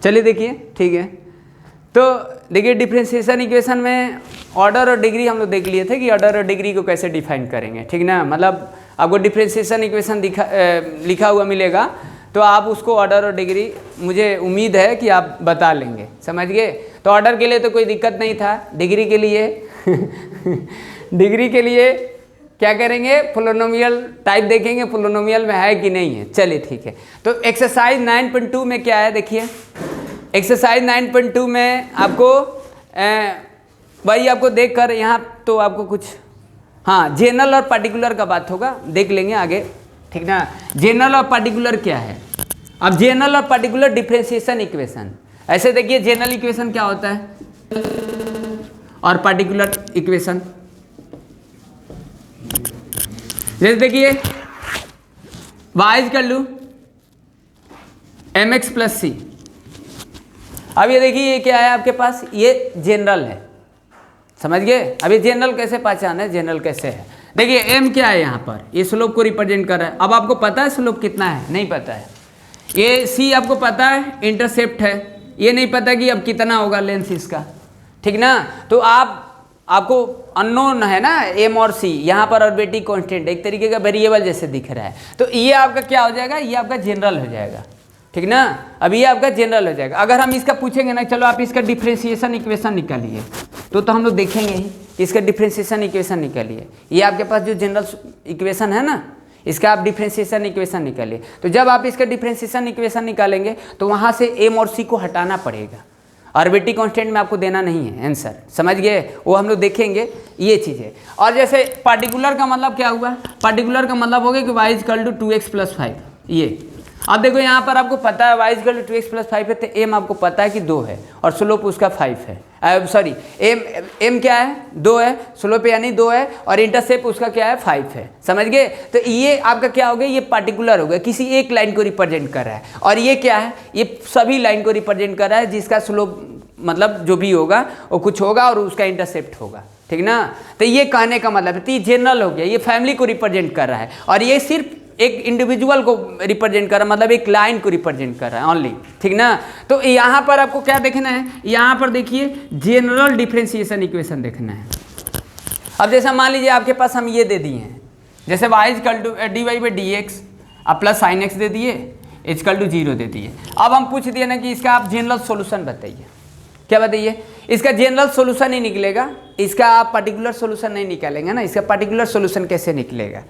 चलिए देखिए, ठीक है। तो देखिए डिफरेंशिएशन इक्वेशन में ऑर्डर और डिग्री हम लोग देख लिए थे कि ऑर्डर और डिग्री को कैसे डिफाइन करेंगे, ठीक ना। मतलब आपको डिफरेंशिएशन इक्वेशन लिखा हुआ मिलेगा तो आप उसको ऑर्डर और डिग्री, मुझे उम्मीद है कि आप बता लेंगे, समझ गए। तो ऑर्डर के लिए तो कोई दिक्कत नहीं था, डिग्री के लिए डिग्री के लिए क्या करेंगे, पोलिनोमियल टाइप देखेंगे पोलिनोमियल में है कि नहीं है। चलिए ठीक है। तो एक्सरसाइज 9.2 में क्या है देखिए, एक्सरसाइज 9.2 में आपको वही आपको देखकर यहाँ तो आपको कुछ, हाँ जनरल और पार्टिकुलर का बात होगा, देख लेंगे आगे, ठीक ना। जनरल और पार्टिकुलर क्या है, अब जनरल और पार्टिकुलर डिफरेंशिएशन इक्वेशन, ऐसे देखिए जनरल इक्वेशन क्या होता है और पार्टिकुलर इक्वेशन, जैसे देखिए y = mx + c। अब ये देखिए ये क्या है आपके पास, ये जनरल है, समझ गए। अब ये जनरल कैसे पहचान है, जनरल कैसे है, देखिए m क्या है यहाँ पर, ये स्लोप को रिप्रेजेंट कर रहा है। अब आपको पता है स्लोप कितना है, नहीं पता है। ये c आपको पता है इंटरसेप्ट है, ये नहीं पता कि अब कितना होगा लेंथ इसका, ठीक ना। तो आपको अननोन है ना m और c, यहाँ पर ऑर्बिटिक कांस्टेंट एक तरीके का वेरिएबल जैसे दिख रहा है, तो ये आपका क्या हो जाएगा, ये आपका जनरल हो जाएगा, ठीक ना। अब ये आपका जनरल हो जाएगा। अगर हम इसका पूछेंगे ना, चलो आप इसका डिफरेंशिएशन इक्वेशन निकालिए, तो हम लोग देखेंगे ही कि इसका डिफरेंशिएशन इक्वेशन निकालिए। ये आपके पास जो जनरल इक्वेशन है ना, इसका आप डिफरेंशिएशन इक्वेशन निकालिए। तो जब आप इसका डिफरेंशिएशन इक्वेशन निकालेंगे तो वहाँ से m और c को हटाना पड़ेगा, ऑर्बिटिक कांस्टेंट में आपको देना नहीं है आंसर, समझ गए, वो हम लोग देखेंगे ये चीज़ें। और जैसे पार्टिकुलर का मतलब क्या हुआ, पार्टिकुलर का मतलब हो गया कि y = 2x + 5। ये अब देखो यहाँ पर आपको पता है y = 2x + 5 है, तो m आपको पता है कि 2 है और स्लोप उसका 5 है, सॉरी m क्या है, 2 है, स्लोप यानी 2 है और इंटरसेप्ट उसका क्या है, 5 है, समझ गए। तो ये आपका क्या हो गया, ये पार्टिकुलर हो गया, किसी एक लाइन को रिप्रेजेंट कर रहा है। और ये क्या है, ये सभी लाइन को रिप्रेजेंट कर रहा है जिसका स्लोप मतलब जो भी होगा वो कुछ होगा और उसका इंटरसेप्ट होगा, ठीक ना। तो ये कहने का मतलब है, तो ये जनरल हो गया, ये फैमिली को रिप्रेजेंट कर रहा है और ये सिर्फ एक इंडिविजुअल को रिप्रेजेंट कर रहा है, मतलब एक लाइन को रिप्रेजेंट कर रहा है ओनली, ठीक ना। तो यहाँ पर आपको क्या देखना है, यहाँ पर देखिए जनरल डिफरेंशिएशन इक्वेशन देखना है। अब जैसा मान लीजिए आपके पास हम ये दे दिए हैं, जैसे y = dy/dx अब प्लस sin x दे दिए, h = 0 दे दिए। अब हम पूछ दिए ना कि इसका आप जनरल सॉल्यूशन बताइए, क्या बताइए, इसका जनरल सॉल्यूशन ही निकलेगा, इसका आप पर्टिकुलर सॉल्यूशन नहीं निकालेंगे ना, इसका पर्टिकुलर सॉल्यूशन कैसे निकलेगा,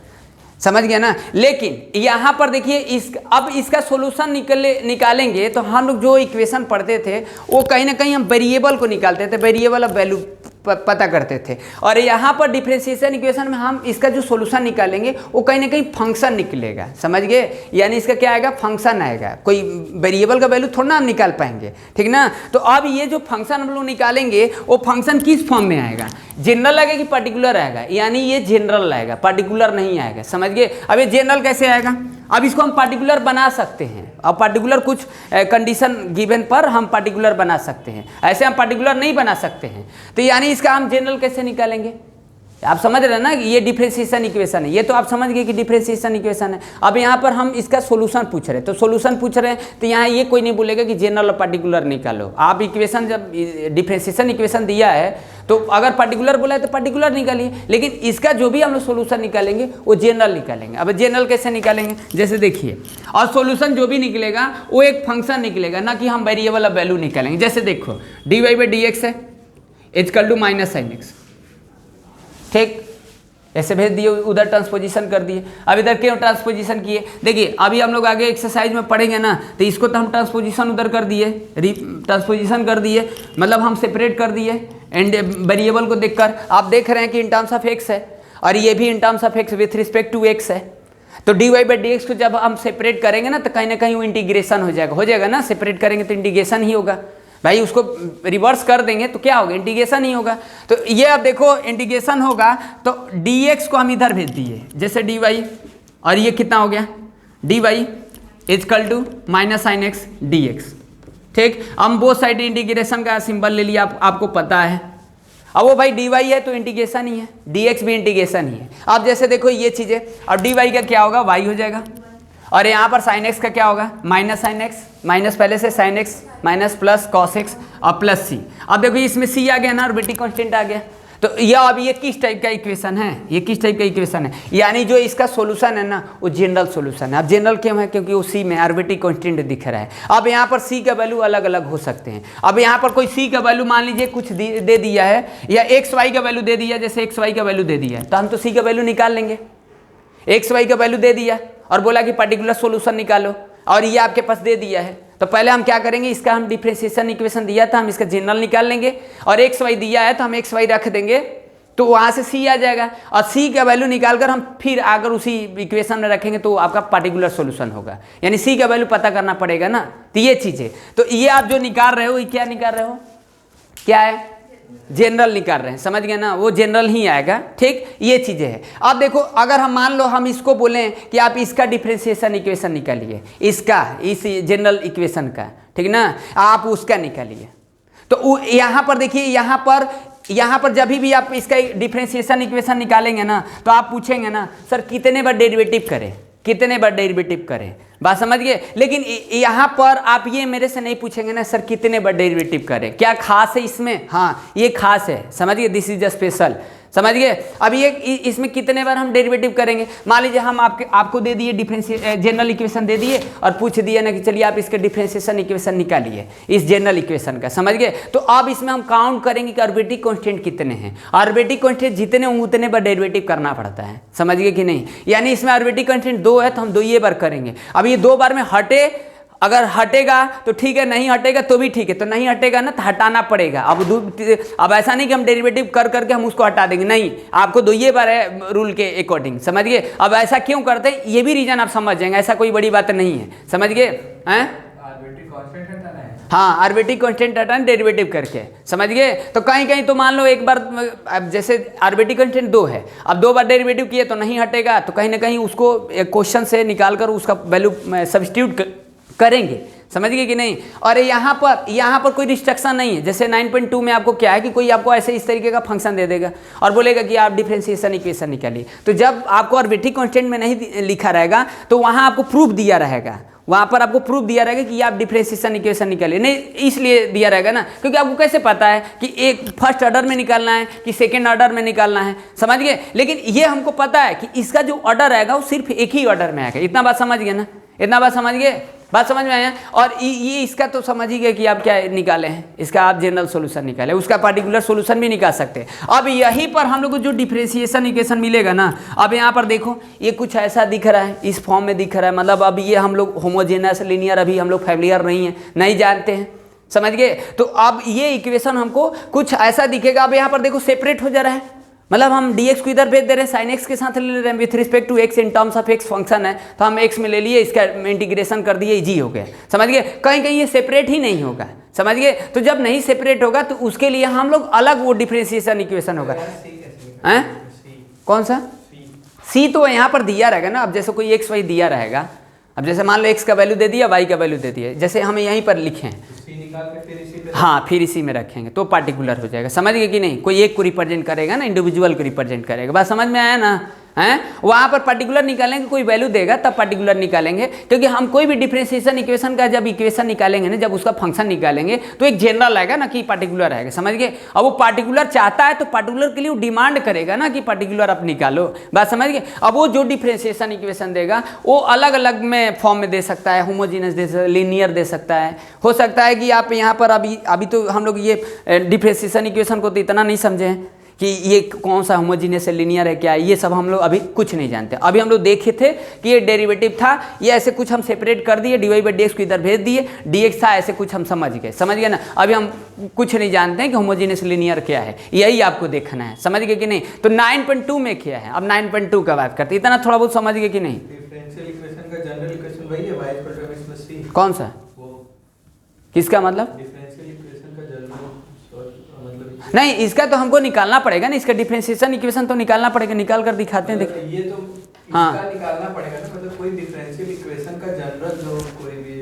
समझ गया ना। लेकिन यहाँ पर देखिए अब इसका सॉल्यूशन निकालेंगे तो हम लोग जो इक्वेशन पढ़ते थे वो कहीं ना कहीं हम वेरिएबल को निकालते थे, वेरिएबल ऑफ वैल्यू पता करते थे। और यहाँ पर डिफरेंशिएशन इक्वेशन में हम इसका जो सॉल्यूशन निकालेंगे वो कहीं ना कहीं फंक्शन निकलेगा, समझ गए, यानी इसका क्या आएगा, फंक्शन आएगा, कोई वेरिएबल का वैल्यू थोड़ा ना हम निकाल पाएंगे, ठीक ना। तो अब ये जो फंक्शन हम लोग निकालेंगे वो फंक्शन किस फॉर्म में आएगा, जनरल आएगा कि पार्टिकुलर आएगा, यानी ये जनरल आएगा, पार्टिकुलर नहीं आएगा, समझ गए। अब ये जनरल कैसे आएगा, अब इसको हम पार्टिकुलर बना सकते हैं, अब पार्टिकुलर कुछ कंडीशन गिवन पर हम पार्टिकुलर बना सकते हैं, ऐसे हम पार्टिकुलर नहीं बना सकते हैं। तो यानी इसका हम जनरल कैसे निकालेंगे, आप समझ रहे हैं ना, ये डिफरेंशिएशन इक्वेशन है, ये तो आप समझ गए कि डिफरेंशिएशन इक्वेशन है। अब यहाँ पर हम इसका सॉल्यूशन पूछ रहे हैं, तो सॉल्यूशन पूछ रहे हैं तो यहाँ ये कोई नहीं बोलेगा कि जनरल और पार्टिकुलर निकालो। आप इक्वेशन जब डिफरेंशिएशन इक्वेशन दिया है तो अगर पार्टिकुलर बोला है तो पार्टिकुलर निकालिए, लेकिन इसका जो भी हम लोग सॉल्यूशन निकालेंगे वो जनरल निकालेंगे। अब जनरल कैसे निकालेंगे, जैसे देखिए, और सॉल्यूशन जो भी निकलेगा वो एक फंक्शन निकलेगा, ना कि हम वेरिएबल ऑफ वैल्यू निकालेंगे। जैसे देखो dy/dx है, h = -sin x, ठीक, ऐसे भेज दिए, उधर ट्रांसपोजिशन कर दिए। अब इधर क्यों ट्रांसपोजिशन किए, देखिए अभी हम लोग आगे एक्सरसाइज में पढ़ेंगे ना, तो इसको तो हम ट्रांसपोजिशन उधर कर दिए, ट्रांसपोजिशन कर दिए, मतलब हम सेपरेट कर दिए एंड वेरिएबल को देखकर। आप देख रहे हैं कि इन टर्म्स ऑफ x है और ये भी in terms of x with respect to x है। तो dy/dx को जब हम सेपरेट करेंगे ना कहीं वो इंटीग्रेशन हो जाएगा ना, सेपरेट करेंगे तो इंटीग्रेशन ही होगा भाई, उसको रिवर्स कर देंगे तो क्या होगा, इंटीग्रेशन ही होगा। तो ये अब देखो इंटीग्रेशन होगा तो dx को हम इधर भेज दिए, जैसे dy, और ये कितना हो गया, dy = -sin x dx, ठीक। हम बोथ साइड इंटीग्रेशन का सिंबल ले लिया, आपको पता है। अब वो भाई dy है तो इंटीग्रेशन ही है, dx भी इंटीग्रेशन ही है। अब जैसे देखो ये चीज़ें, अब dy का क्या होगा, y हो जाएगा, और यहाँ पर साइन एक्स का क्या होगा, माइनस साइन एक्स, माइनस पहले से sine x, minus plus cos x और प्लस सी। अब देखो इसमें सी आ गया ना, आर्बिट्रेरी कांस्टेंट आ गया। तो यह अब ये किस टाइप का इक्वेशन है, ये किस टाइप का इक्वेशन है, यानी जो इसका सॉल्यूशन है ना वो जनरल सॉल्यूशन है। अब जनरल क्यों है, क्योंकि वो सी में आर्बिट्रेरी कांस्टेंट दिख रहा है। अब यहाँ पर सी का वैल्यू अलग अलग हो सकते हैं। अब यहाँ पर कोई सी का वैल्यू मान लीजिए कुछ दे दिया है, या एक्स वाई का वैल्यू दे दिया, जैसे एक्स वाई का वैल्यू दे दिया है, तो हम तो सी का वैल्यू निकाल लेंगे। एक्स वाई का वैल्यू दे दिया और बोला कि पर्टिकुलर सॉल्यूशन निकालो, और ये आपके पास दे दिया है, तो पहले हम क्या करेंगे, इसका हम डिफरेंशिएशन इक्वेशन दिया था, हम इसका जनरल निकाल लेंगे, और एक्स वाई दिया है तो हम एक्स वाई रख देंगे, तो वहाँ से सी आ जाएगा, और सी का वैल्यू निकालकर हम फिर अगर उसी इक्वेशन में रखेंगे तो आपका पर्टिकुलर सॉल्यूशन होगा। यानी सी का वैल्यू पता करना पड़ेगा ना, तो ये चीज़ है। तो ये आप जो निकाल रहे हो, ये क्या निकाल रहे हो, क्या है, जनरल निकाल रहे हैं, समझ गए ना, वो जनरल ही आएगा। ठीक, ये चीज़ें हैं। अब देखो अगर हम मान लो हम इसको बोलें कि आप इसका डिफरेंशिएशन इक्वेशन निकालिए, इसका, इस जनरल इक्वेशन का, ठीक ना, आप उसका निकालिए, तो यहाँ पर देखिए, यहाँ पर जब भी आप इसका डिफरेंशिएशन इक्वेशन निकालेंगे ना, तो आप पूछेंगे ना सर कितने बार डेरिवेटिव करें, कितने बार डेरिवेटिव करें, बात समझ गए। लेकिन यहाँ पर आप ये मेरे से नहीं पूछेंगे ना सर कितने बार डेरिवेटिव करें, क्या खास है इसमें, हाँ ये खास है, समझिए, दिस इज अ स्पेशल, समझ गए। अब ये इसमें कितने बार हम डेरिवेटिव करेंगे, मान लीजिए हम आपको दे दिए जनरल इक्वेशन दे दिए और पूछ दिए ना कि चलिए आप इसके डिफरेंशिएशन इक्वेशन निकालिए इस जनरल इक्वेशन का, समझ गए। तो अब इसमें हम काउंट करेंगे कि आर्बिट्रेरी कांस्टेंट कितने हैं, आर्बिट्रेरी कांस्टेंट जितने उतने बार डेरिवेटिव करना पड़ता है, समझ गए कि नहीं। यानी इसमें आर्बिट्रेरी कांस्टेंट 2 है तो हम 2 ही बार करेंगे। अब ये 2 बार में हटे, अगर हटेगा तो ठीक है, नहीं हटेगा तो भी ठीक है, तो नहीं हटेगा ना तो हटाना पड़ेगा। अब ऐसा नहीं कि हम डेरिवेटिव कर करके हम उसको हटा देंगे, नहीं, आपको 2 ही बार है रूल के अकॉर्डिंग, समझ गए। अब ऐसा क्यों करते हैं ये भी रीजन आप समझ जाएंगे, ऐसा कोई बड़ी बात नहीं है, समझ गए हैं। हाँ, आर्बिट्रेरी कांस्टेंट हटाना डेरिवेटिव करके, समझ गए। तो कहीं कहीं तो मान लो एक बार, अब जैसे आर्बिट्रेरी कांस्टेंट 2 है, अब 2 बार डेरिवेटिव किए तो नहीं हटेगा, तो कहीं ना कहीं उसको क्वेश्चन से निकाल कर उसका वैल्यू सब्स्टिट्यूट करेंगे, समझ गए कि नहीं। और यहाँ पर कोई रिस्ट्रिक्शन नहीं है। जैसे 9.2 में आपको क्या है कि कोई आपको ऐसे इस तरीके का फंक्शन दे देगा और बोलेगा कि आप डिफरेंशिएशन इक्वेशन निकालिए, तो जब आपको आर्बिट्रेरी कांस्टेंट में नहीं लिखा रहेगा तो वहाँ आपको प्रूफ दिया रहेगा, वहाँ पर आपको प्रूफ दिया रहेगा कि आप डिफरेंशिएशन इक्वेशन निकालिए, नहीं इसलिए दिया रहेगा ना क्योंकि आपको कैसे पता है कि एक फर्स्ट ऑर्डर में निकालना है कि सेकंड ऑर्डर में निकालना है, समझ गए। लेकिन ये हमको पता है कि इसका जो ऑर्डर आएगा वो सिर्फ एक ही ऑर्डर में आएगा, इतना बात समझ गए ना, इतना बात समझ गए, बात समझ में आया। और ये इसका तो समझ ही गए कि आप क्या निकाले हैं, इसका आप जनरल सॉल्यूशन निकाले, उसका पर्टिकुलर सॉल्यूशन भी निकाल सकते हैं। अब यहीं पर हम लोग को जो डिफरेंशिएशन इक्वेशन मिलेगा ना, अब यहाँ पर देखो ये कुछ ऐसा दिख रहा है, इस फॉर्म में दिख रहा है, मतलब अब ये हम लोग होमोजेनस लीनियर अभी हम लोग फैमिलियर नहीं है, नहीं जानते हैं, समझ गए। तो अब ये इक्वेशन हमको कुछ ऐसा दिखेगा। अब यहाँ पर देखो सेपरेट हो जा रहा है, मतलब हम dx को इधर भेज दे रहे हैं, साइन एक्स के साथ ले रहे हैं with respect to x in terms of x function है, तो हम x में ले लिए, इसका इंटीग्रेशन कर दिए, इजी हो गया, समझ गए। कहीं कहीं ये सेपरेट ही नहीं होगा, समझ गए। तो जब नहीं सेपरेट होगा तो उसके लिए हम लोग अलग वो डिफरेंशिएशन इक्वेशन होगा, हैं कौन सा c तो यहाँ पर दिया रहेगा ना। अब जैसे कोई x y दिया रहेगा, अब जैसे मान लो x का वैल्यू दे दिया, y का वैल्यू दे दिया, जैसे हमें यहीं पर लिखे हैं, हाँ फिर इसी में रखेंगे तो पार्टिकुलर हो जाएगा, समझ गए कि नहीं। कोई एक को रिप्रेजेंट करेगा ना, इंडिविजुअल को रिप्रेजेंट करेगा, बात समझ में आया ना, हैं। वहाँ पर पर्टिकुलर निकालेंगे, कोई वैल्यू देगा तब पर्टिकुलर निकालेंगे, क्योंकि हम कोई भी डिफरेंशिएशन इक्वेशन का जब इक्वेशन निकालेंगे ना, जब उसका फंक्शन निकालेंगे तो एक जनरल आएगा ना कि पर्टिकुलर आएगा, समझ गए। अब वो पर्टिकुलर चाहता है तो पर्टिकुलर के लिए वो डिमांड करेगा ना कि पर्टिकुलर आप निकालो, बात समझ गए। अब वो जो डिफरेंशिएशन इक्वेशन देगा वो अलग अलग में फॉर्म में दे सकता है, होमोजीनियस दे सकता है, लीनियर दे सकता है, हो सकता है कि आप यहाँ पर अभी तो हम लोग ये डिफरेंशिएशन इक्वेशन को तो इतना नहीं समझे हैं कि ये कौन सा होमोजीनियस है, लीनियर है, क्या है, ये सब हम लोग अभी कुछ नहीं जानते। अभी हम लोग देखे थे कि ये डेरिवेटिव था, ये ऐसे कुछ हम सेपरेट कर दिए, dy बाई dx को इधर भेज दिए, dx था ऐसे कुछ हम समझ गए ना। अभी हम कुछ नहीं जानते हैं कि होमोजीनियस लीनियर क्या है, यही आपको देखना है, समझ गए कि नहीं। तो 9.2 में क्या है, अब 9.2 का बात करते, इतना थोड़ा बहुत समझ गए कि नहीं। कौन सा, किसका मतलब नहीं, इसका तो हमको निकालना पड़ेगा ना, इसका डिफरेंशिएशन इक्वेशन तो निकालना पड़ेगा, निकाल कर दिखाते हैं, देखिए ये तो हाँ निकालना पड़ेगा ना, मतलब कोई डिफरेंशियल इक्वेशन का जनरल जो कोई भी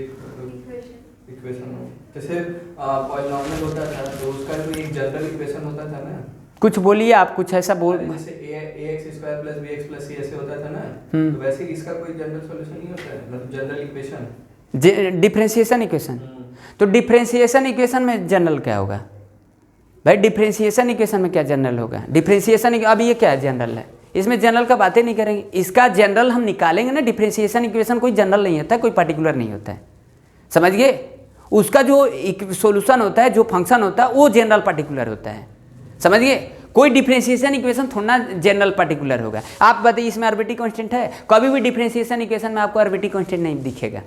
इक्वेशन हो, जैसे पॉलिनॉमियल होता था तो उसका भी एक जनरल इक्वेशन होता था ना, कुछ बोलिए आप, कुछ ऐसा बोल। जैसे ax square plus bx plus c ऐसे होता था ना, तो वैसे ही इसका कोई जनरल सॉल्यूशन नहीं होता है, मतलब जनरल इक्वेशन, डिफरेंशिएशन इक्वेशन। तो डिफरेंशिएशन इक्वेशन में जनरल क्या होगा भाई? डिफरेंशिएशन इक्वेशन में क्या जनरल होगा? डिफरेंशिएशन अब ये क्या है जनरल है, इसमें जनरल का बातें नहीं करेंगे। इसका जनरल हम निकालेंगे ना। डिफरेंशिएशन इक्वेशन कोई जनरल नहीं होता है, कोई पर्टिकुलर नहीं होता है, समझ गए? उसका जो सॉल्यूशन होता है, जो फंक्शन होता है, वो जनरल पर्टिकुलर होता है, समझ गए? कोई डिफरेंशिएशन इक्वेशन थोड़ा जनरल पर्टिकुलर होगा। आप बताइए इसमें आर्बिट्री कांस्टेंट है? कभी भी डिफरेंशिएशन इक्वेशन में आपको आर्बिट्री कांस्टेंट नहीं दिखेगा,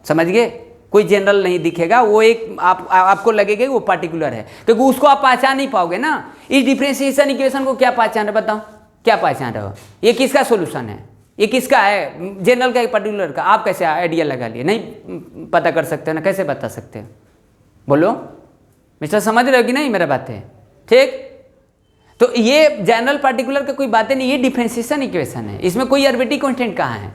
समझ गए? कोई जनरल नहीं दिखेगा, वो एक आपको लगेगा वो पर्टिकुलर है, क्योंकि उसको आप पहचान नहीं पाओगे ना। इस डिफरेंशिएशन इक्वेशन को क्या पहचान रहे, बताओ क्या पहचान रहे हो? ये किसका सोल्यूशन है, ये किसका है, जनरल का, एक पर्टिकुलर का? आप कैसे आइडिया लगा लिए? नहीं पता कर सकते हो ना, कैसे बता सकते हो? बोलो मिस्टर, समझ रहे हो कि नहीं मेरा बातें? ठीक, तो ये जनरल पर्टिकुलर का कोई बातें नहीं, ये डिफरेंशिएशन इक्वेशन है, इसमें कोई आर्बिट्री कांस्टेंट कहाँ है?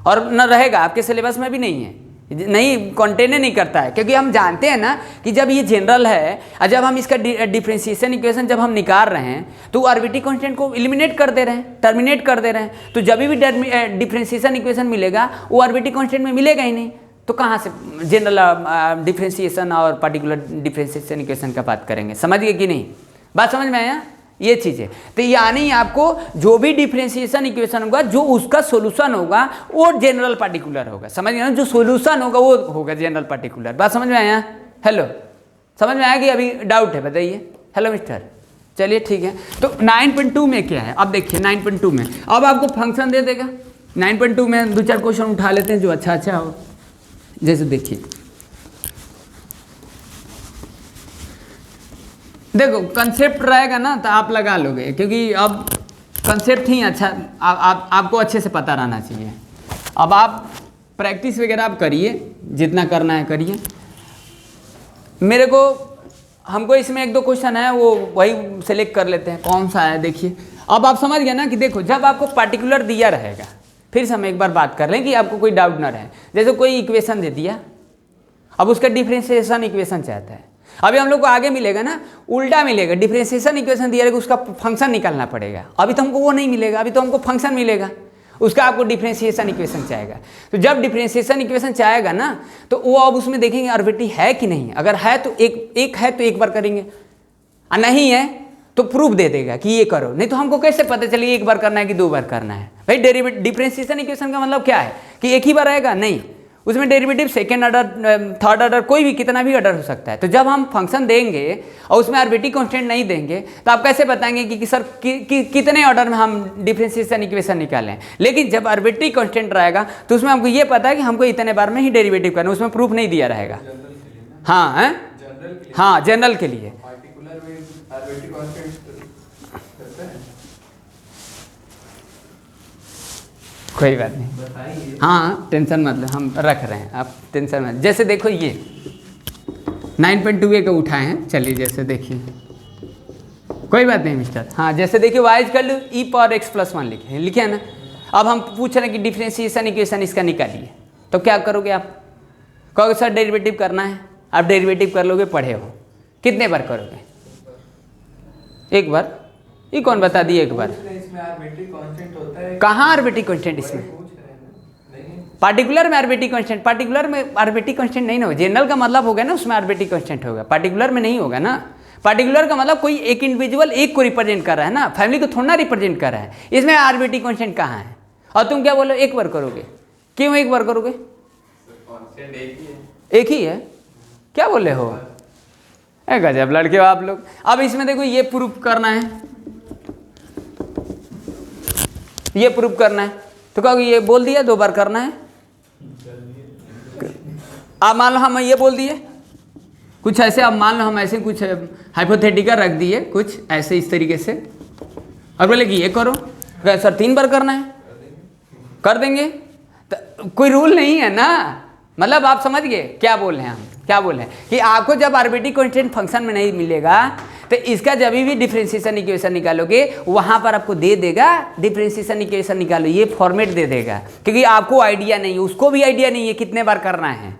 और न रहेगा, आपके सिलेबस में भी नहीं है, नहीं कंटेन नहीं करता है, क्योंकि हम जानते हैं ना कि जब ये जनरल है और जब हम इसका डिफरेंशिएशन इक्वेशन जब हम निकाल रहे हैं तो आर्बिट्री कांस्टेंट को एलिमिनेट कर दे रहे हैं, टर्मिनेट कर दे रहे हैं। तो जब भी डिफरेंशिएशन इक्वेशन मिलेगा वो आर्बिट्री कांस्टेंट में मिलेगा ही नहीं, तो कहाँ से जनरल डिफरेंशिएशन और पर्टिकुलर डिफरेंशिएशन इक्वेशन का बात करेंगे? समझ गए कि नहीं? बात समझ में आया? ये चीज़ है। तो यानी आपको जो भी डिफरेंशिएशन इक्वेशन होगा, जो उसका सॉल्यूशन होगा वो जनरल पर्टिकुलर होगा, समझ गए ना? जो सॉल्यूशन होगा वो होगा जनरल पर्टिकुलर। बात समझ में आया? हेलो, समझ में आया कि अभी डाउट है? बताइए। हेलो मिस्टर, चलिए ठीक है। तो 9.2 में क्या है? अब देखिए 9.2 में अब आपको फंक्शन दे देगा। 9.2 में दो चार क्वेश्चन उठा लेते हैं जो अच्छा हो। जैसे देखिए, देखो कंसेप्ट रहेगा ना तो आप लगा लोगे, क्योंकि अब कंसेप्ट ही अच्छा आपको अच्छे से पता रहना चाहिए। अब आप प्रैक्टिस वगैरह आप करिए, जितना करना है करिए। मेरे को हमको इसमें एक दो क्वेश्चन है, वो वही सेलेक्ट कर लेते हैं कौन सा है। देखिए अब आप समझ गए ना कि देखो जब आपको पर्टिकुलर दिया रहेगा, फिर से हम एक बार बात कर लें कि आपको कोई डाउट ना रहे। जैसे कोई इक्वेशन दे दिया, अब उसका डिफरेंशिएशन इक्वेशन चाहता है। अभी हम लोग को आगे मिलेगा ना, उल्टा मिलेगा। डिफरेंशिएशन इक्वेशन दिया रहेगा, उसका फंक्शन निकालना पड़ेगा। अभी तो हमको वो नहीं मिलेगा, अभी तो हमको फंक्शन मिलेगा, उसका आपको डिफरेंशिएशन इक्वेशन चाहेगा। तो जब डिफरेंशिएशन इक्वेशन चाहेगा ना, तो वो अब उसमें देखेंगे आर्बिट्री है कि नहीं। अगर है तो एक है तो एक बार करेंगे, और नहीं है तो प्रूफ दे देगा कि ये करो। नहीं तो हमको कैसे पता चले एक बार करना है कि दो बार करना है? भाई डिफरेंशिएशन इक्वेशन का मतलब क्या है कि एक ही बार आएगा? नहीं, उसमें derivative second order, third order, कोई भी कितना भी ऑर्डर हो सकता है। तो जब हम फंक्शन देंगे और उसमें आर्बिट्री कांस्टेंट नहीं देंगे तो आप कैसे बताएंगे कि सर कितने ऑर्डर में हम डिफरेंशिएशन इक्वेशन निकालें? लेकिन जब आर्बिट्री कांस्टेंट रहेगा तो उसमें हमको ये पता है कि हमको इतने बार में ही डेरिवेटिव करना है, उसमें प्रूफ नहीं दिया रहेगा। हाँ है, हाँ जनरल के लिए। पार्टिकुलर में आर्बिट्री कांस्टेंट करता है, कोई बात नहीं, बताइए। हाँ टेंशन मत लो, हम रख रहे हैं, आप टेंशन मत। जैसे देखो ये 9.2 का उठाए हैं, चलिए जैसे देखिए, कोई बात नहीं मिस्टर। हाँ जैसे देखिए वाइज कर लो e⁻x+1 लिखे है ना। अब हम पूछ रहे हैं कि डिफरेंशिएशन इक्वेशन इसका निकालिए, तो क्या करोगे आप? कहोगे सर डेरिवेटिव करना है। आप डेरिवेटिव कर लोगे, पढ़े हो, कितने बार करोगे? एक बार। ये कौन बता दिए एक बार? इसमें आर्बिट्री कांस्टेंट होता है? कहाँ आर्बिट्री कांस्टेंट इसमें? पार्टिकुलर में आर्बिट्री कांस्टेंट, पार्टिकुलर में आर्बिट्री कांस्टेंट नहीं ना हो। जनरल का मतलब होगा ना उसमें आर्बिट्री कांस्टेंट होगा, पार्टिकुलर में नहीं होगा ना। पार्टिकुलर का मतलब कोई एक इंडिविजुअल एक को रिप्रेजेंट कर रहा है ना, फैमिली को थोड़ा रिप्रेजेंट कर रहा है। इसमें आर्बिट्री कांस्टेंट कहाँ है? और तुम क्या बोलो एक बार करोगे? क्यों एक बार करोगे? एक ही है, क्या बोले हो? गजब लड़के हो आप लोग। अब इसमें देखो ये प्रूफ करना है, ये प्रूफ करना है, तो कहोगे ये बोल दिया दो बार करना है। अब मान लो हम ये बोल दिए कुछ ऐसे, अब मान लो हम ऐसे कुछ हाइपोथेटिकल रख दिए कुछ ऐसे इस तरीके से, और बोले कि ये करो। सर 3 बार करना है, कर देंगे। तो कोई रूल नहीं है ना, मतलब आप समझ गए क्या बोल रहे हैं हम? क्या बोल रहे हैं कि आपको जब आर्बिट्री कांस्टेंट फंक्शन में नहीं मिलेगा तो इसका जब भी डिफरेंशिएशन इक्वेशन निकालोगे वहाँ पर आपको दे देगा डिफरेंशिएशन इक्वेशन निकालो, ये फॉर्मेट दे देगा, क्योंकि आपको आइडिया नहीं है, उसको भी आइडिया नहीं है कितने बार करना है।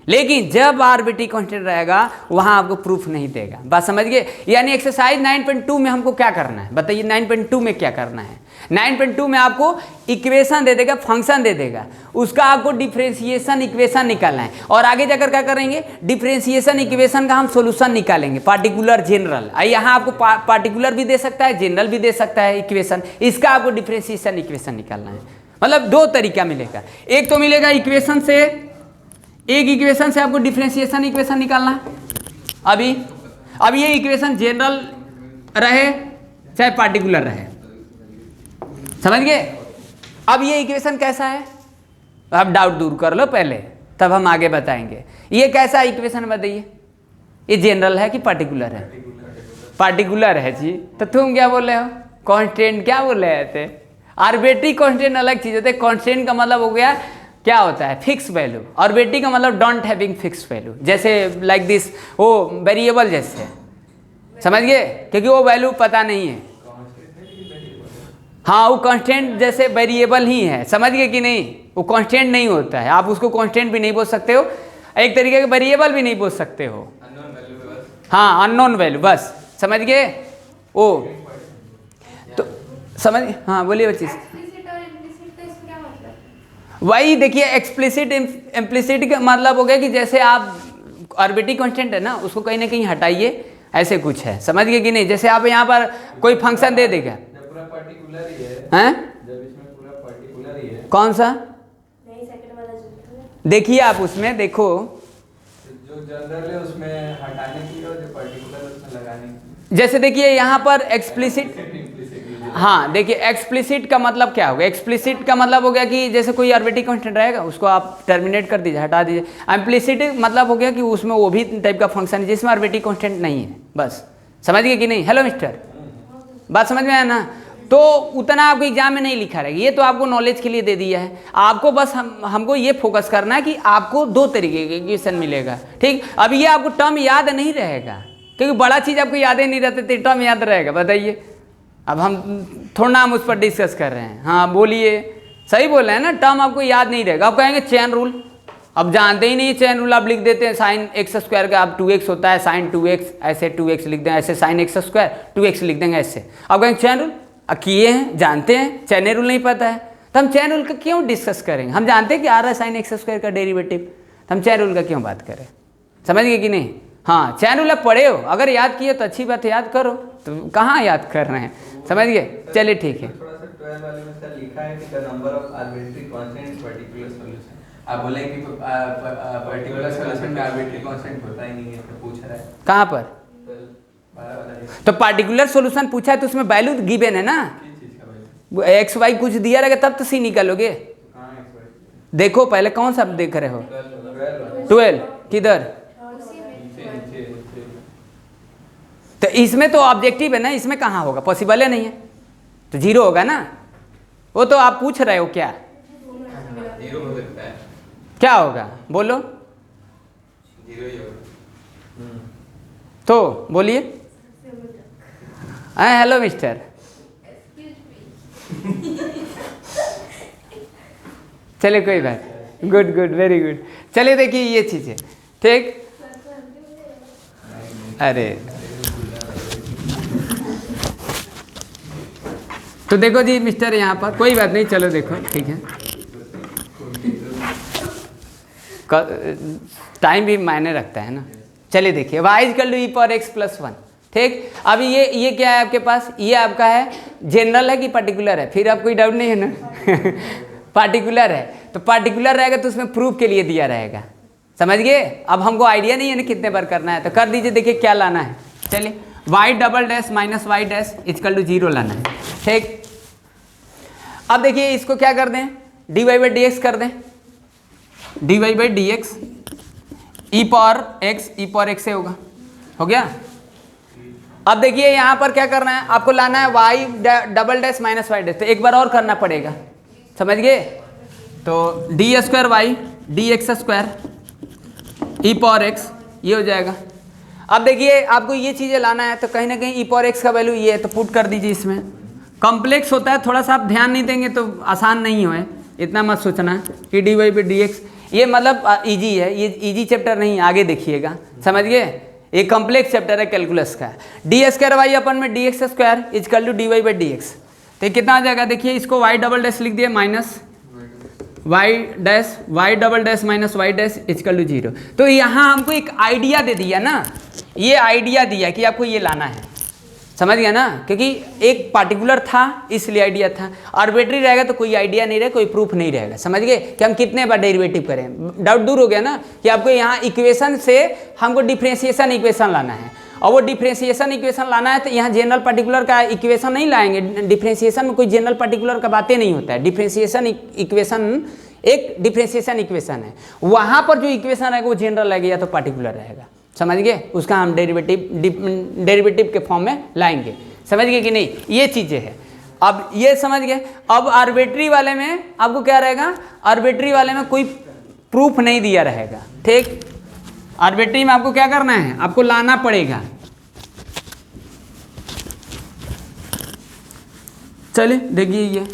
लेकिन जब आरबीटी कांस्टेंट रहेगा वहां आपको प्रूफ नहीं देगा। बात समझ गए? यानी एक्सरसाइज 9.2 में हमको क्या करना है बताइए? 9.2 में क्या करना है? 9.2 में आपको इक्वेशन दे देगा, फंक्शन दे देगा, उसका आपको डिफरेंशिएशन इक्वेशन निकालना है और आगे जाकर क्या करेंगे? डिफरेंशिएशन इक्वेशन का हम सोल्यूशन निकालेंगे, पार्टिकुलर जनरल। यहाँ आपको पार्टिकुलर भी दे सकता है, जनरल भी दे सकता है इक्वेशन, इसका आपको डिफरेंशिएशन इक्वेशन निकालना है। मतलब दो तरीका मिलेगा, एक तो मिलेगा इक्वेशन से, एक इक्वेशन से आपको डिफरेंशिएशन इक्वेशन निकालना है। अभी ये इक्वेशन जनरल रहे चाहे पार्टिकुलर रहे, समझ गए? अब ये इक्वेशन कैसा है आप डाउट दूर कर लो पहले, तब हम आगे बताएंगे। ये कैसा इक्वेशन बताइए? ये जनरल है कि पार्टिकुलर है? पार्टिकुलर है जी। तो तुम क्या बोल रहे हो? कांस्टेंट क्या बोल रहे थे? आर्बिट्री कांस्टेंट अलग चीज होता है। कांस्टेंट का मतलब हो गया क्या होता है? Fix value. आर्बिट्री का मतलब डोंट हैविंग फिक्स वैल्यू, जैसे लाइक दिस, वो वेरिएबल जैसे, समझ गए? क्योंकि वो वैल्यू पता नहीं है। हाँ, वो कांस्टेंट जैसे वेरिएबल ही है, समझ गए कि नहीं? वो कांस्टेंट नहीं होता है, आप उसको कांस्टेंट भी नहीं बोल सकते हो, एक तरीके का वेरिएबल भी नहीं बोल सकते हो। हाँ, अननोन वैल्यू, बस समझ गए? ओ तो समझ, हाँ बोलिए बच्ची। वही देखिए, एक्सप्लिसिट इम्प्लिसिट का मतलब हो गया कि जैसे आप आर्बिट्री कांस्टेंट है ना, उसको कहीं ना कहीं हटाइए, ऐसे कुछ है, समझ गए कि नहीं? जैसे आप यहाँ पर कोई फंक्शन दे देगा, पूरा पार्टिकुलर ही है, हैं? जब इसमें पूरा पार्टिकुलर ही है। कौन सा? देखिए आप उसमें देखो, जो जनरल है उसमें हटाने के लिए और जो पार्टिकुलर उसमें लगाने के लिए। जैसे देखिए यहाँ पर एक्सप्लिसिट, हाँ देखिए एक्सप्लिसिट का मतलब क्या होगा? एक्सप्लिसिट का मतलब हो गया कि जैसे कोई आर्बिट्री कांस्टेंट रहेगा उसको आप टर्मिनेट कर दीजिए, हटा दीजिए। इम्प्लिसिट मतलब हो गया कि उसमें वो भी टाइप का फंक्शन है जिसमें आर्बिट्री कांस्टेंट नहीं है, बस समझ गए कि नहीं? हेलो मिस्टर, बात समझ में आया ना? तो उतना आपको एग्जाम में नहीं लिखा रहेगा, ये तो आपको नॉलेज के लिए दे दिया है। आपको बस हमको ये फोकस करना है कि आपको दो तरीके के इक्वेशन मिलेगा, ठीक? अब ये आपको टर्म याद नहीं रहेगा, क्योंकि बड़ा चीज़ आपको याद ही नहीं रहता तो टर्म याद रहेगा? बताइए। अब हम थोड़ा हम उस पर डिस्कस कर रहे हैं। हाँ बोलिए, सही बोल रहे हैं ना? टर्म आपको याद नहीं रहेगा। आप कहेंगे चेन रूल, अब जानते ही नहीं चेन रूल, आप लिख देते हैं साइन एक्स स्क्वायर का अब 2x होता है, साइन 2x, ऐसे 2x लिख देंगे, ऐसे साइन एक्स स्क्वायर 2x लिख देंगे ऐसे। अब कहेंगे चेन रूल, अब किए हैं, जानते हैं, चेन रूल नहीं पता है तो हम चेन रूल का क्यों डिस्कस करेंगे? हम जानते हैं कि आ रहा है साइन एक्स स्क्वायर का डेरिवेटिव, तो हम चेन रूल का क्यों बात करें? समझ गए कि नहीं? हाँ, चेन रूल आप पढ़े हो, अगर याद किए तो अच्छी बात है, याद करो, तो कहाँ याद कर रहे हैं? समझ गए? चलिए ठीक है। थोड़ा सा 12 वाले में सर लिखा है कि the number of arbitrary constant particular solution. आप बोले कि पर्टिकुलर सॉल्यूशन में आर्बिट्री कांस्टेंट होता ही नहीं है, तो पूछ रहा है कहाँ पर? 12 वाला तो पार्टिकुलर सॉल्यूशन पूछा है तो उसमें वैल्यू गिवन है ना, किस चीज का वैल्यू? एक्स वाई कुछ दिया रहेगा तब तो सी निकालोगे। कहां है एक्स देखो पहले कौन सा देख रहे हो? 12 12 किधर? तो इसमें तो ऑब्जेक्टिव है ना, इसमें कहाँ होगा? पॉसिबल है नहीं है, तो जीरो होगा ना। वो तो आप पूछ रहे हो क्या? जीरो हो सकता है। क्या होगा बोलो? जीरो ही होगा। तो बोलिए। हाँ हेलो मिस्टर, चलिए कोई बात, गुड गुड वेरी गुड। चलिए देखिए ये चीज़ है, ठीक? अरे तो देखो जी मिस्टर, यहाँ पर कोई बात नहीं, चलो देखो ठीक है, टाइम भी मायने रखता है ना। चलिए देखिए, y equal to e power x plus 1, ठीक? अभी ये क्या है आपके पास? ये आपका है जनरल है कि पार्टिकुलर है? फिर आप कोई डाउट नहीं है ना? पार्टिकुलर है, तो पार्टिकुलर रहेगा तो उसमें प्रूफ के लिए दिया रहेगा, समझ गए? अब हमको आइडिया नहीं है ना कितने बार करना है, तो कर दीजिए। देखिए क्या लाना है, चलिए y double dash minus y dash equal to 0 लाना है, ठीक? अब देखिए इसको क्या कर दें, d y by d x कर दें, d y by d x e power x से होगा, हो गया? अब देखिए यहाँ पर क्या करना है, आपको लाना है y double dash minus y dash, तो एक बार और करना पड़ेगा, समझ गए? तो d square y d x square e power x, ये हो जाएगा। अब देखिए आपको ये चीज़ें लाना है, तो कहीं ना कहीं ई पावर एक्स का वैल्यू ये है, तो पुट कर दीजिए। इसमें कॉम्प्लेक्स होता है, थोड़ा सा आप ध्यान नहीं देंगे तो आसान नहीं होए, इतना मत सोचना कि d y by d x ये मतलब इजी है, ये इजी चैप्टर नहीं, आगे देखिएगा, समझ गए। एक कॉम्प्लेक्स चैप्टर है कैलकुलस का। डी स्क्वायर वाई अपन में d x square equal to d y by d x, तो कितना आ जाएगा देखिए, इसको वाई डबल डैश लिख दिया minus y double dash minus y dash is equal to 0। तो यहाँ हमको एक आइडिया दे दिया ना, ये आइडिया दिया कि आपको ये लाना है, समझ गया ना, क्योंकि एक पार्टिकुलर था इसलिए आइडिया था। आर्बिट्री रहेगा तो कोई आइडिया नहीं रहेगा, कोई प्रूफ नहीं रहेगा, समझ गए कि हम कितने बार डेरिवेटिव करें। डाउट दूर हो गया ना कि आपको यहाँ इक्वेशन से हमको डिफ्रेंशिएशन इक्वेशन लाना है, और वो डिफ्रेंशिएशन इक्वेशन लाना है तो यहाँ जनरल पार्टिकुलर का इक्वेशन नहीं लाएंगे। डिफ्रेंशिएशन में कोई जनरल पार्टिकुलर का बातें नहीं होता है। डिफ्रेंशिएशन इक्वेशन एक डिफ्रेंशिएशन इक्वेशन है, वहाँ पर जो इक्वेशन रहेगा वो जनरल रहेगा या तो पार्टिकुलर रहेगा, समझ गए। उसका हम डेरिवेटिव के फॉर्म में लाएंगे, समझ गए कि नहीं, ये चीज़ें हैं। अब ये समझ गए। अब आर्बिट्री वाले में आपको क्या रहेगा, आर्बिट्री वाले में कोई प्रूफ नहीं दिया रहेगा, ठीक। आर्बिट्री में आपको क्या करना है, आपको लाना पड़ेगा। चलिए देखिए ये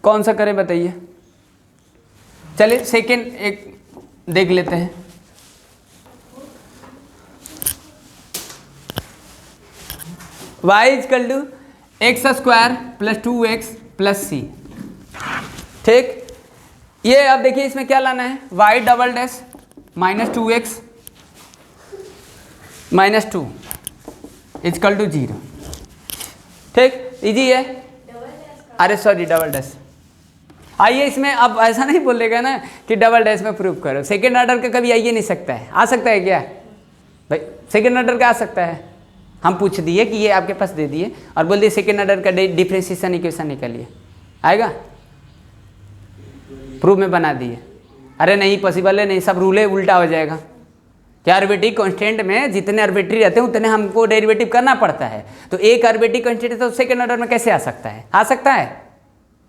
कौन सा करें बताइए। चलिए सेकेंड एक देख लेते हैं। y is equal to x square plus 2x plus c, ठीक। ये अब देखिए इसमें क्या लाना है, y double dash minus 2x minus 2 is equal to 0, ठीक, इजी है। अरे सॉरी डबल डैश, आइए इसमें अब ऐसा नहीं बोलेगा ना कि डबल डैश में प्रूफ करो। सेकेंड ऑर्डर का कभी आइए नहीं सकता है, आ सकता है क्या भाई, सेकेंड ऑर्डर का आ सकता है। हम पूछ दिए कि ये आपके पास दे दिए और बोल दिए सेकेंड ऑर्डर का डिफरेंशिएशन इक्वेशन निकालिए, आएगा, प्रूफ में बना दिए। अरे नहीं पॉसिबल है, नहीं, सब रूले उल्टा हो जाएगा। क्या आर्बिट्री कांस्टेंट में जितने आर्बिट्री रहते हैं उतने हमको डेरिवेटिव करना पड़ता है, तो एक आर्बिट्री कांस्टेंट है तो सेकेंड ऑर्डर में कैसे आ सकता है, आ सकता है,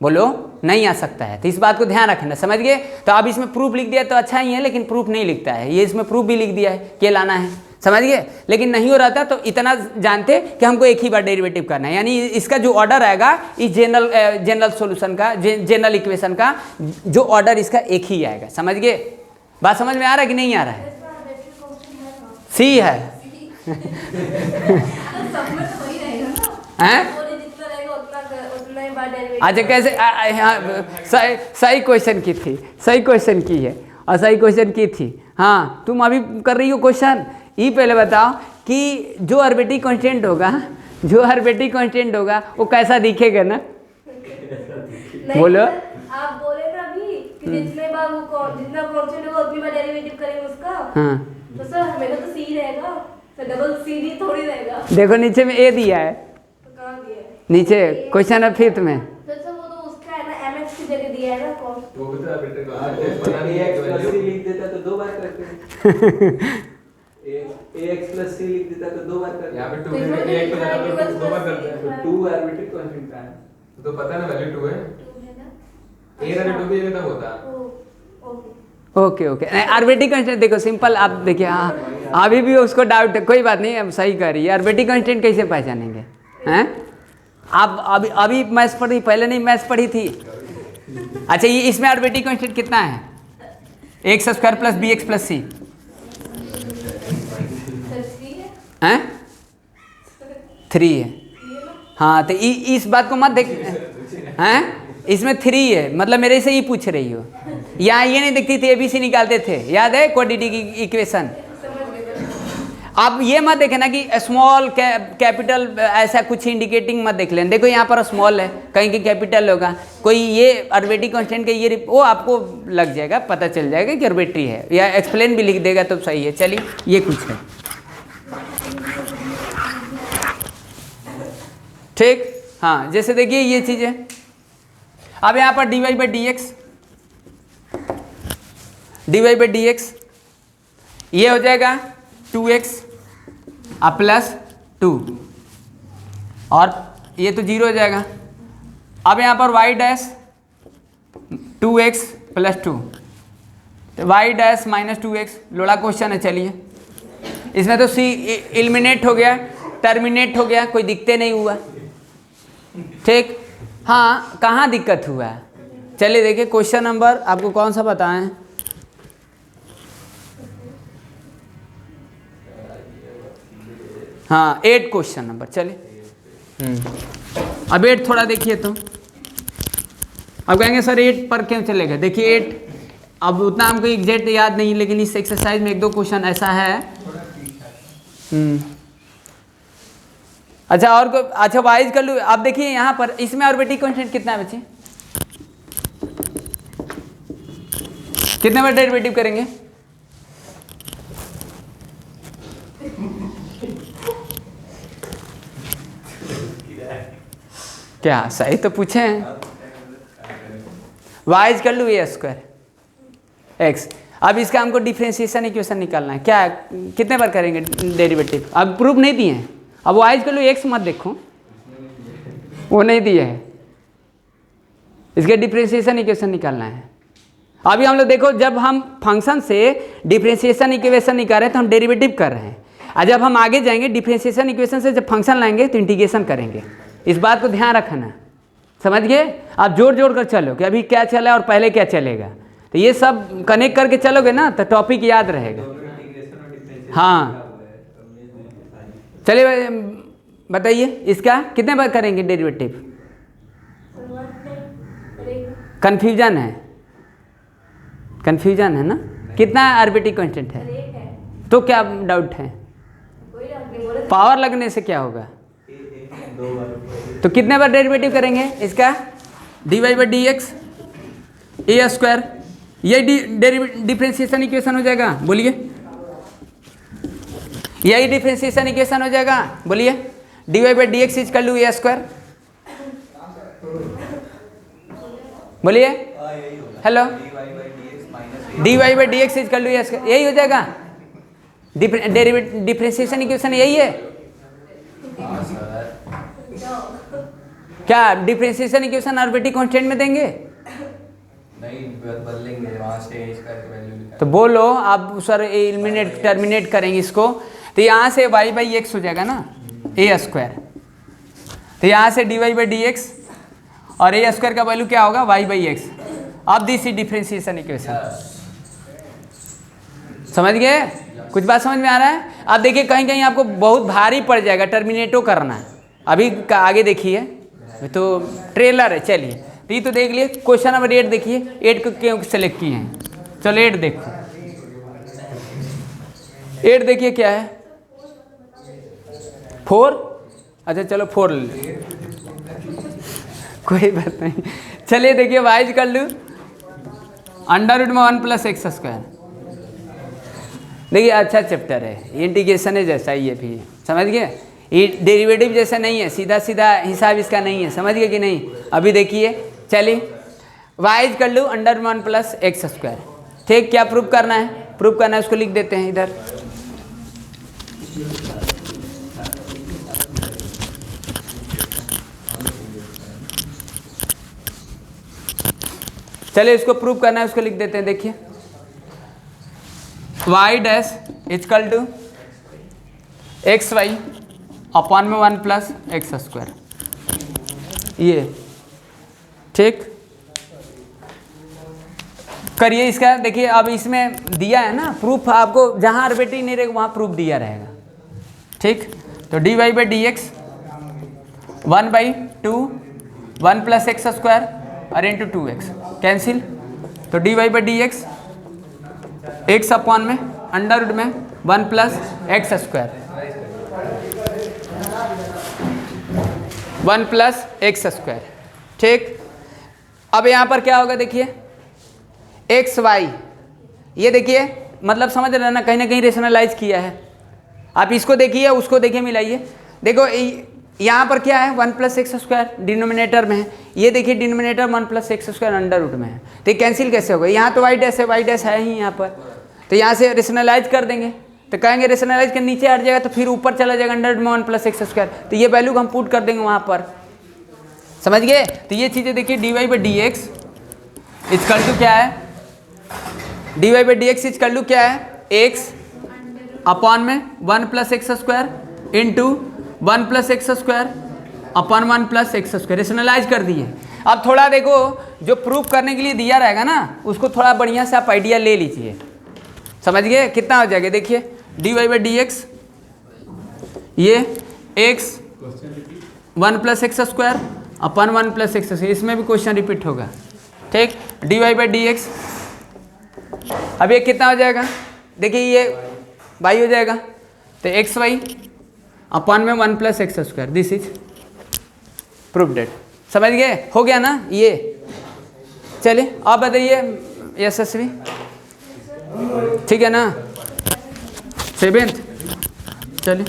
बोलो नहीं आ सकता है। तो इस बात को ध्यान रखना, समझ गए। तो अब इसमें प्रूफ लिख दिया तो अच्छा ही है, लेकिन प्रूफ नहीं लिखता है, ये इसमें प्रूफ भी लिख दिया है कि लाना है, समझ गए। लेकिन नहीं हो रहा था तो इतना जानते कि हमको एक ही बार डेरिवेटिव करना है, यानी इसका जो ऑर्डर आएगा इस जनरल सॉल्यूशन का, जनरल इक्वेशन का जो ऑर्डर इसका एक ही आएगा, समझ गए। बात समझ में आ रहा है कि नहीं आ रहा है, सी है हैं? अच्छा कैसे, सही क्वेश्चन की थी, सही क्वेश्चन की है और सही क्वेश्चन की थी। हाँ तुम अभी कर रही हो क्वेश्चन, ये पहले बताओ कि जो आर्बिट्री कांस्टेंट होगा, जो आर्बिट्री कांस्टेंट होगा वो कैसा दिखेगा ना, बोलो। आप बोले ना अभी कि जितने बार वो जितना कांस्टेंट होगा उतनी बार डेरिवेटिव करेंगे उसका, हाँ तो सर हमें तो सी रहेगा, तो डबल सी डी थोड़ी रहेगा। देखो नीचे में ए दिया है, तो कहाँ दिया है नीचे क्वेश्चन है फिफ्थ में। तो सर वो तो उसका है ना mx की जगह दिया है ना कौन, वो भी तो आर्बिट्री को ax + c लिख देता तो दो बार करते ax + c लिख देता तो दो बार करते। यहां पे 2 है, ax + दो बार करते हैं, तो 2 आर्बिट्री कांस्टेंट का है तो पता है ना, वैल्यू 2 है, 2 है ना, a अगर 2 भी है तब होता। ओके ओके, आर्बिट्री कांस्टेंट देखो सिंपल, आप देखिए। हाँ अभी भी उसको डाउट है, कोई बात नहीं, अब सही कर रही है। आर्बिट्री कांस्टेंट कैसे पहचानेंगे हैं आप, अभी मैथ्स पढ़ी, पहले नहीं मैथ्स पढ़ी थी। अच्छा ये इसमें आर्बिट्री कांस्टेंट कितना है, x square plus b x plus c हैं, 3 है। हाँ तो इस बात को मत देख हैं, इसमें 3 है, मतलब मेरे से ही पूछ रही हो। यहाँ ये नहीं दिखती थी, ABC निकालते थे, याद है क्वाड्रेटिक की इक्वेशन। आप ये मत देखे ना कि स्मॉल कैपिटल ऐसा कुछ इंडिकेटिंग मत देख लें। देखो यहाँ पर स्मॉल है, कहीं की कैपिटल होगा, कोई ये आर्बिट्री कांस्टेंट के ये वो आपको लग जाएगा, पता चल जाएगा कि आर्बिट्री है, या एक्सप्लेन भी लिख देगा तो सही है। चलिए ये कुछ है, ठीक। हाँ जैसे देखिए ये चीज़ है। अब यहाँ पर dy बाई डी एक्स ये हो जाएगा 2x प्लस 2 और ये तो 0 हो जाएगा। अब यहाँ पर y dash 2x plus 2, y dash minus 2x, लोड़ा क्वेश्चन है। चलिए इसमें तो c एलिमिनेट हो गया, टर्मिनेट हो गया, कोई दिक्कत नहीं हुआ, ठीक। हाँ कहाँ दिक्कत हुआ है, चलिए देखिए क्वेश्चन नंबर आपको कौन सा बताएं। हाँ 8 क्वेश्चन नंबर, चलिए। अब 8 थोड़ा देखिए तो। अब कहेंगे सर 8 पर क्यों चलेगा? देखिए 8 अब उतना हमको एग्जैक्ट याद नहीं, लेकिन इस एक्सरसाइज में 1-2 क्वेश्चन ऐसा है। अच्छा और अच्छा वाइज कर लूँ। अब देखिए यहाँ पर इसमें ऑर्बिटिक कांस्टेंट कितना है बच्चे? कितने बार डेरिवेटिव करेंगे? क्या सही तो पूछे हैं। वाइज कर लूँ ए स्क्वायर एक्स। अब इसका हमको डिफरेंशिएशन इक्वेशन निकालना है। क्या कितने बार करेंगे डेरिवेटिव? अब प्रूफ नहीं दिए हैं। अब वाइज कर लो, एक्स मत देखो, वो नहीं दिए है। इसके डिफरेंशिएशन इक्वेशन निकालना है। अभी हम लोग देखो, जब हम फंक्शन से डिफरेंशिएशन इक्वेशन निकाल रहे हैं तो हम डेरिवेटिव कर रहे हैं, और जब हम आगे जाएंगे डिफरेंशिएशन इक्वेशन से जब फंक्शन लाएंगे तो इंटीग्रेशन करेंगे। इस बात को ध्यान रखना, समझ गए? आप जोड़ जोड़ कर चलो कि अभी क्या चला और पहले क्या चलेगा, तो ये सब कनेक्ट करके चलोगे ना तो टॉपिक याद रहेगा। हाँ चलिए बताइए, इसका कितने बार करेंगे डेरिवेटिव? कंफ्यूजन है, कंफ्यूजन है ना? कितना आर्बिट्रेरी कांस्टेंट है? तो क्या डाउट है? पावर लगने से क्या होगा? तो कितने बार डेरिवेटिव करेंगे इसका? dy by d x A square, ये डिफरेंशिएशन इक्वेशन हो जाएगा। बोलिए, यही डिफरेंशिएशन इक्वेशन हो जाएगा। बोलिए, dy by d x is कर लू ए स्क्वायर। बोलिए hello, dy by d x is कर लू ए स्क्वायर, यही हो जाएगा। डिफरेंशिएशन इक्वेशन यही है क्या? डिफरेंशिएशन इक्वेशन आर्बिट्रेरी कांस्टेंट में देंगे? नहीं बदलेंगे, वहाँ से करके वैल्यू। तो बोलो आप सर एलिमिनेट टर्मिनेट करेंगे इसको, तो यहाँ से y बाई एक्स हो जाएगा ना ए स्क्वायर, तो यहाँ से dy बाई डी एक्स और ए स्क्वायर का वैल्यू क्या होगा? y by x. अब दिस इज डिफरेंशिएशन इक्वेशन। समझ गए? कुछ बात समझ में आ रहा है? अब देखिए कहीं कहीं आपको बहुत भारी पड़ जाएगा टर्मिनेटो करना। अभी आगे देखिए, तो ट्रेलर है। चलिए तो ये तो देख लिए। क्वेश्चन नंबर 8 देखिए, 8 को क्यों सेलेक्ट किए हैं? चलो 8 देखो। 8 देखिए क्या है? 4। अच्छा चलो 4 ले, कोई बात नहीं। चलिए देखिए वाइज कर लूँ, अंडर रूट में 1 प्लस एक्स स्क्वायर। देखिए अच्छा चैप्टर है, इंटीग्रेशन है जैसा ही है भी, समझ गए? ये डेरिवेटिव जैसा नहीं है, सीधा सीधा हिसाब इसका नहीं है, समझ गए कि नहीं? अभी देखिए चलिए वाइज कर लूँ, अंडर 1 प्लस एक्स स्क्वायर। ठीक, क्या प्रूफ करना है? प्रूफ करना है, उसको लिख देते हैं इधर। चलिए इसको प्रूफ करना है, उसको लिख देते हैं। देखिए y dash equal to x y upon में 1 प्लस एक्स स्क्वायर, ये ठीक करिए इसका। देखिए अब इसमें दिया है ना प्रूफ, आपको जहाँ आर्बिट्रेरी नहीं रहेगा वहाँ प्रूफ दिया रहेगा। ठीक, तो dy by d x 1/2 1 plus x square और इंटू 2x कैंसिल, तो dy by d x x upon में अंडर रूट में 1 plus x square 1 plus x square. ठीक, अब यहाँ पर क्या होगा? देखिए एक्स वाई, ये देखिए मतलब समझ रहे हैं ना कहीं रेशनलाइज किया है। आप इसको देखिए उसको देखिए, मिलाइए। देखो यहाँ पर क्या है? 1 प्लस एक्स स्क्वायर डिनोमिनेटर में है, ये देखिए denominator 1 plus x square under root में है, तो ये कैंसिल कैसे होगा? यहाँ तो वाई डैश है, वाई डैश है ही यहाँ पर, तो यहाँ से रेशनलाइज कर देंगे, तो कहेंगे रेशनलाइज के नीचे हट जाएगा तो फिर ऊपर चला जाएगा अंडर रूट में 1 प्लस एक्स स्क्वायर, तो ये वैल्यू हम पुट कर देंगे वहाँ पर, समझ गए? तो ये चीज़ें देखिए dy by d x equal to क्या है? dy by d x equal to क्या है? x अपॉन में 1 plus x square into 1 plus x square upon 1 plus x square, rationalise कर दिए। अब थोड़ा देखो जो प्रूफ करने के लिए दिया रहेगा ना उसको थोड़ा बढ़िया से आप आइडिया ले लीजिए। समझ गए? कितना हो जाएगा देखिए, dy बाई डी एक्स, ये x 1 plus x square upon 1 plus x, इसमें भी क्वेश्चन रिपीट होगा। ठीक, dy बाई डी एक्स, अब ये कितना हो जाएगा देखिए, ये y हो जाएगा तो एक्स वाई अपन में 1 plus x square, this is proof that. समझ गए? हो गया ना ये। चलिए आप बताइए यशस्वी, ठीक है ना? 7th, चलिए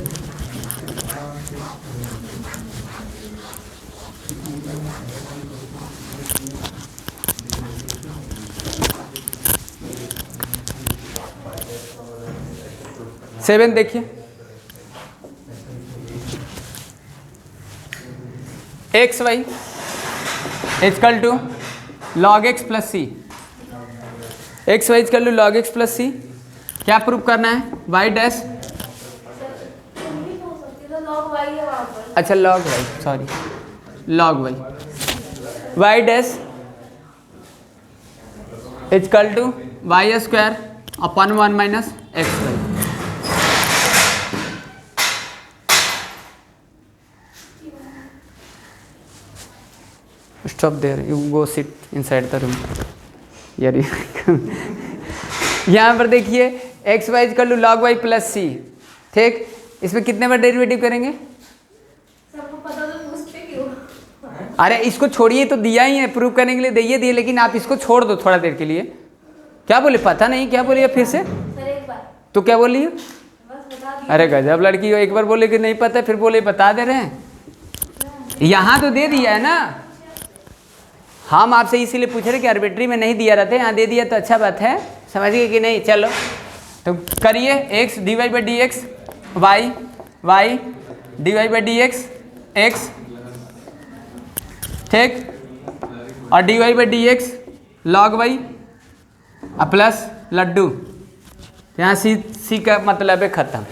सेवन देखिए, x y is equal to log x plus c, x y is equal to log x plus c, क्या प्रूव करना है? वाई डैश, अच्छा log y, sorry log y, y dash is equal to y square upon 1 minus x y. Stop there, you go sit inside the room यार। यहाँ पर देखिए x y is equal to log y plus c, ठीक, इसमें कितने बार derivative करेंगे? सबको पता तो पूछते क्यों? अरे इसको छोड़िए, तो दिया ही है प्रूव करने के लिए, दिए दिए, लेकिन आप इसको छोड़ दो थोड़ा देर के लिए। क्या बोले? पता नहीं, क्या बोलिए फिर से? सर एक बार तो क्या बोलिए? बस बता दिया। अरे गजब लड़की हो, एक बार बोले कि नहीं पता, फिर बोले बता दे रहे हैं। यहाँ तो दे दिया है ना, हम आपसे इसीलिए पूछ रहे कि आर्बिट्री में नहीं दिया रहते, यहाँ दे दिया तो अच्छा बात है। समझ गए कि नहीं? चलो तो करिए, x d y by d x, Y Y d y by d x x, ठीक, और D y by d x log y plus Laddu. यहाँ सी का मतलब है ख़त्म।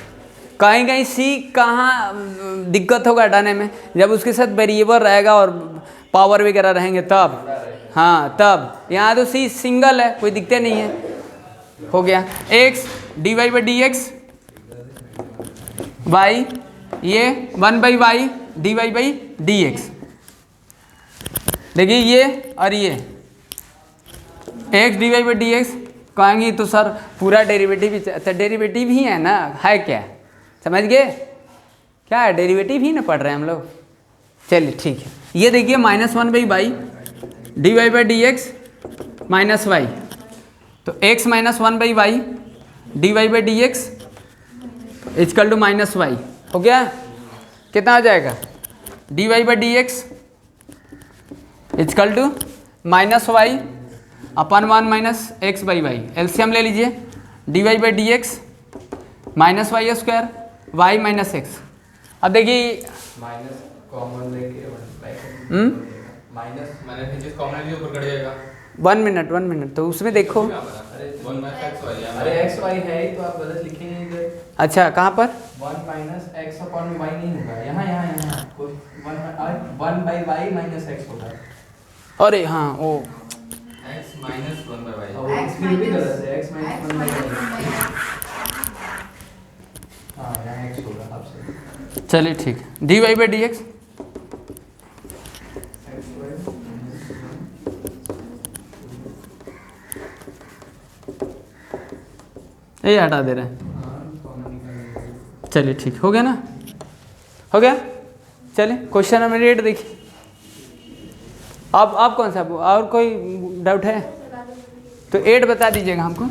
कहीं कहीं सी कहाँ दिक्कत होगा हटाने में, जब उसके साथ वेरिएबल रहेगा और पावर वगैरह रहेंगे तब, हाँ तब। यहाँ तो सी सिंगल है, कोई दिक्कत नहीं है। हो गया x d y by d x, y ये 1 by y d y by d x. देखिए ये और ये x d y by d x, कहेंगे तो सर पूरा डेरिवेटिव ही, अच्छा डेरिवेटिव ही है ना, है क्या? समझ गए? क्या है? डेरिवेटिव ही ना पढ़ रहे हैं हम लोग। चलिए ठीक है, ये देखिए -1 by y d y by d x minus y, तो x -1 by y d y by d x equal to minus y. हो गया? कितना हो जाएगा? D y by d x equal to minus y upon 1 minus x by y. LCM ले लीजिए, d y by d x minus y square y minus x. अब देखिए minus common लेके माइनस नीचे कॉमन लेके ऊपर कट जाएगा। 1 minute, तो उसमें देखो, अरे एक्स वाई है ही, तो आप गलत लिखेंगे इधर। अच्छा कहाँ पर? 1 माइनस एक्स अपॉन वाई नहीं होगा, यहाँ कोई 1 बाई वाई माइनस एक्स होगा। अरे हाँ ओ x minus 1 by y, x फिर भी गलत है, एक्स माइनस 1 बाई वाई। हाँ यहाँ एक्स होगा आपसे। चलिए ठीक है, d y by d x ये हटा दे रहे हैं। चलिए ठीक, हो गया ना? हो गया? चलिए क्वेश्चन नंबर 8 देखिए। आप कौन सा, और कोई डाउट है तो 8 बता दीजिएगा हमको।